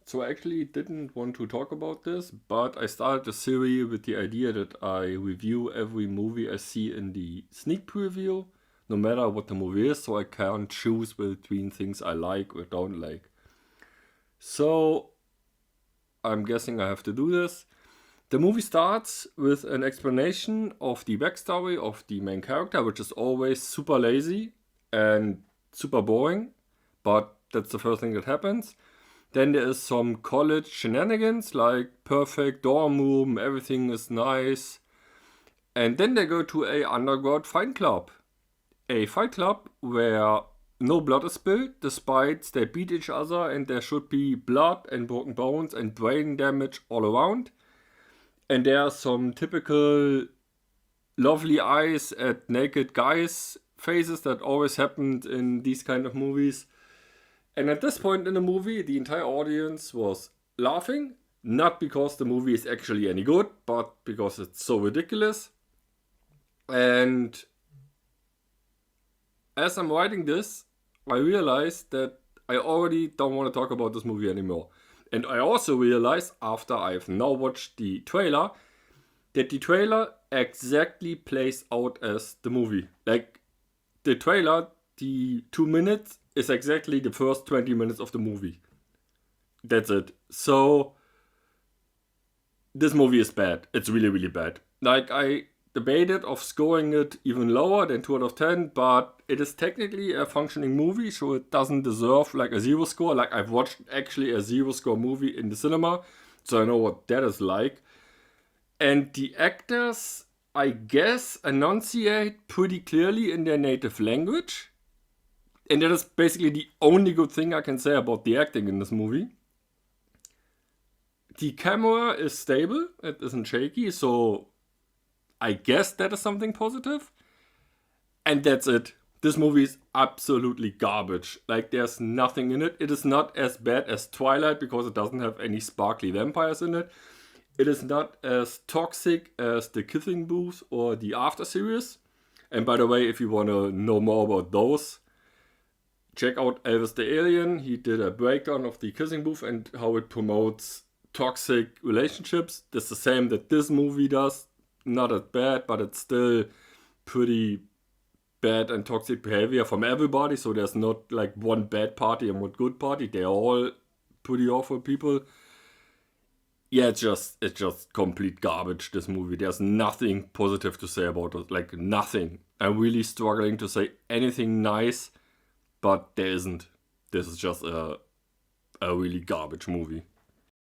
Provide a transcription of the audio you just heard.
So I actually didn't want to talk about this, but I started a series with the idea that I review every movie I see in the sneak preview, no matter what the movie is, so I can choose between things I like or don't like. So I'm guessing I have to do this. The movie starts with an explanation of the backstory of the main character, which is always super lazy and super boring, but that's the first thing that happens. Then there is some college shenanigans, like perfect dorm room, everything is nice. And then they go to a underground fight club. A fight club where no blood is spilled, despite they beat each other and there should be blood and broken bones and brain damage all around. And there are some typical lovely eyes at naked guys' faces that always happened in these kind of movies. And at this point in the movie, the entire audience was laughing, not because the movie is actually any good, but because it's so ridiculous. And as I'm writing this, I realized that I already don't want to talk about this movie anymore. And I also realized, after I've now watched the trailer, that the trailer exactly plays out as the movie. Like, the trailer, the 2 minutes, is exactly the first 20 minutes of the movie. That's it. So, this movie is bad. It's really, really bad. Like, I debated of scoring it even lower than 2 out of 10, but it is technically a functioning movie, so it doesn't deserve like a 0 score. Like, I've watched actually a 0 score movie in the cinema, so I know what that is like. And the actors, I guess, enunciate pretty clearly in their native language. And that is basically the only good thing I can say about the acting in this movie. The camera is stable, it isn't shaky, so I guess that is something positive. And that's it. This movie is absolutely garbage. Like, there's nothing in it. It is not as bad as Twilight because it doesn't have any sparkly vampires in it. It is not as toxic as the Kissing Booth or the After series. And by the way, if you want to know more about those, check out Elvis the Alien. He did a breakdown of the Kissing Booth and how it promotes toxic relationships. That's the same that this movie does. Not as bad, but it's still pretty bad and toxic behavior from everybody. So there's not like one bad party and one good party. They're all pretty awful people. Yeah, it's just complete garbage, this movie. There's nothing positive to say about it. Like, nothing. I'm really struggling to say anything nice, but there isn't. This is just a really garbage movie.